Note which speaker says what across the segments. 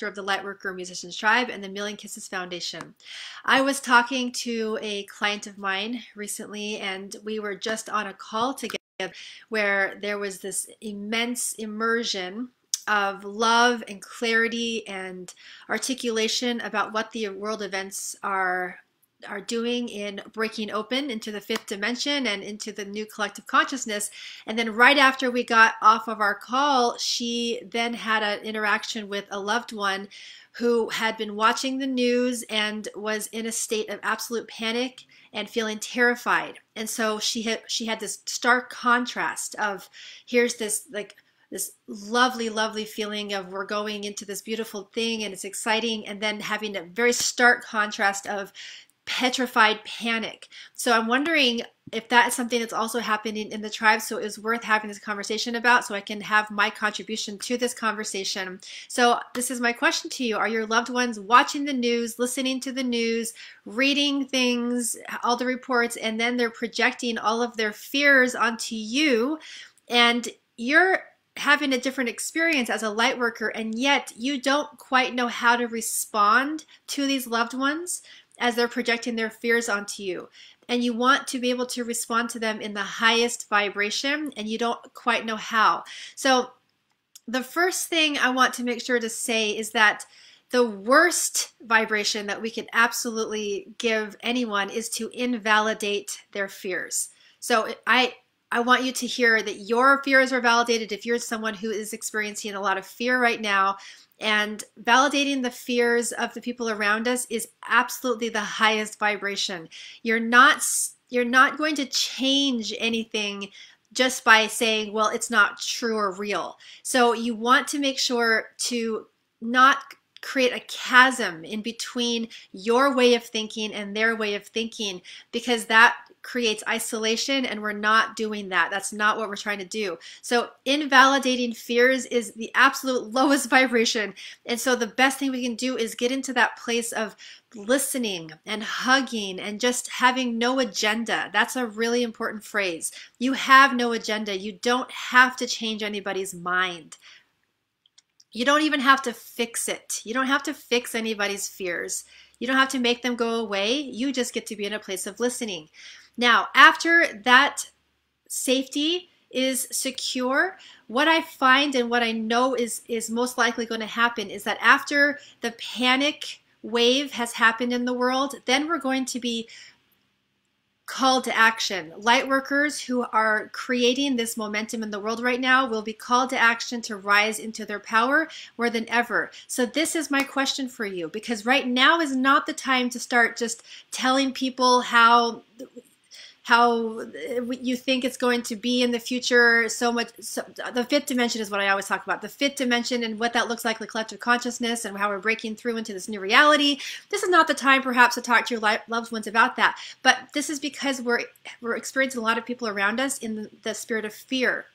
Speaker 1: of the Lightworker Musicians Tribe and the Million Kisses Foundation. I was talking to a client of mine recently, and we were just on a call together where there was this immense immersion of love and clarity and articulation about what the world events are doing in breaking open into the fifth dimension and into the new collective consciousness. And then right after we got off of our call, she then had an interaction with a loved one who had been watching the news and was in a state of absolute panic and feeling terrified. And so she had this stark contrast of, here's this this lovely, lovely feeling of we're going into this beautiful thing and it's exciting, and then having a very stark contrast of petrified panic. So I'm wondering if that is something that's also happening in the tribe, so it was worth having this conversation about, so I can have my contribution to this conversation. So this is my question to you. Are your loved ones watching the news, listening to the news, reading things, all the reports, and then they're projecting all of their fears onto you, and you're having a different experience as a light worker, and yet you don't quite know how to respond to these loved ones as they're projecting their fears onto you. And you want to be able to respond to them in the highest vibration, and you don't quite know how. So the first thing I want to make sure to say is that the worst vibration that we can absolutely give anyone is to invalidate their fears. So I want you to hear that your fears are validated. If you're someone who is experiencing a lot of fear right now, and validating the fears of the people around us is absolutely the highest vibration. You're not going to change anything just by saying, well, it's not true or real. So you want to make sure to not create a chasm in between your way of thinking and their way of thinking, because that creates isolation, and we're not doing that. That's not what we're trying to do. So invalidating fears is the absolute lowest vibration. And so the best thing we can do is get into that place of listening and hugging and just having no agenda. That's a really important phrase. You have no agenda. You don't have to change anybody's mind. You don't even have to fix it. You don't have to fix anybody's fears. You don't have to make them go away. You just get to be in a place of listening. Now, after that safety is secure, what I find and what I know is most likely going to happen is that after the panic wave has happened in the world, then we're going to be called to action. Light workers who are creating this momentum in the world right now will be called to action to rise into their power more than ever. So this is my question for you, because right now is not the time to start just telling people how you think it's going to be in the future. So the fifth dimension is what I always talk about. The fifth dimension and what that looks like, the collective consciousness, and how we're breaking through into this new reality. This is not the time perhaps to talk to your loved ones about that. But this is because we're experiencing a lot of people around us in the spirit of fear.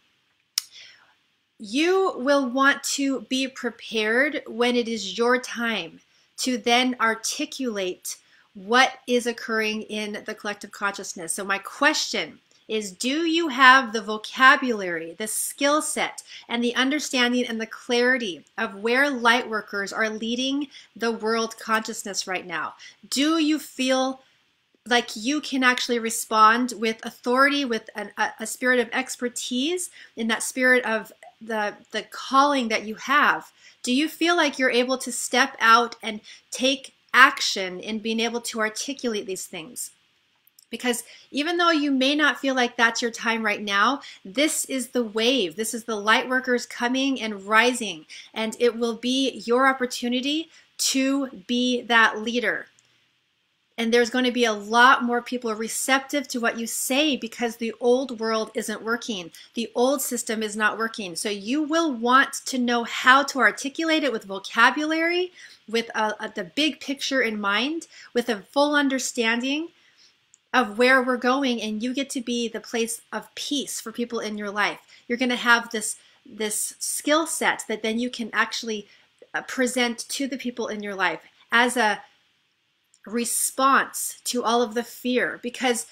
Speaker 1: You will want to be prepared when it is your time to then articulate what is occurring in the collective consciousness. So my question is, do you have the vocabulary, the skill set, and the understanding and the clarity of where light workers are leading the world consciousness right now? Do you feel like you can actually respond with authority, with a spirit of expertise, in that spirit of the calling that you have? Do you feel like you're able to step out and take action in being able to articulate these things? Because even though you may not feel like that's your time right now, this is the wave. This is the light workers coming and rising, and it will be your opportunity to be that leader. And there's going to be a lot more people receptive to what you say, because the old world isn't working. The old system is not working. So you will want to know how to articulate it with vocabulary, with the big picture in mind, with a full understanding of where we're going, and you get to be the place of peace for people in your life. You're going to have this skill set that then you can actually present to the people in your life as a response to all of the fear, because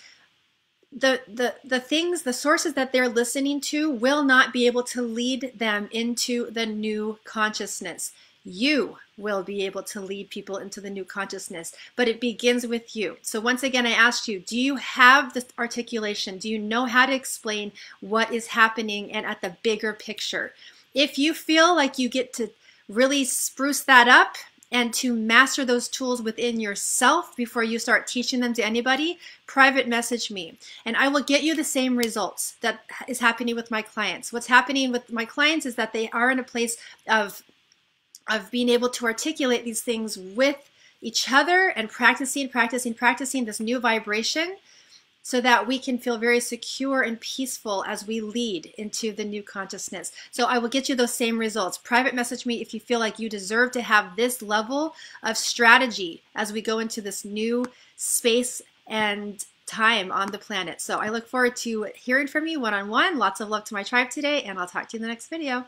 Speaker 1: the things, the sources that they're listening to will not be able to lead them into the new consciousness. you will be able to lead people into the new consciousness, but it begins with you. So once again, I asked you, do you have this articulation? Do you know how to explain what is happening and at the bigger picture? If you feel like you get to really spruce that up and to master those tools within yourself before you start teaching them to anybody, private message me and I will get you the same results that is happening with my clients. What's happening with my clients is that they are in a place of being able to articulate these things with each other and practicing this new vibration so that we can feel very secure and peaceful as we lead into the new consciousness. So I will get you those same results. Private message me if you feel like you deserve to have this level of strategy as we go into this new space and time on the planet. So I look forward to hearing from you one-on-one. Lots of love to my tribe today, and I'll talk to you in the next video.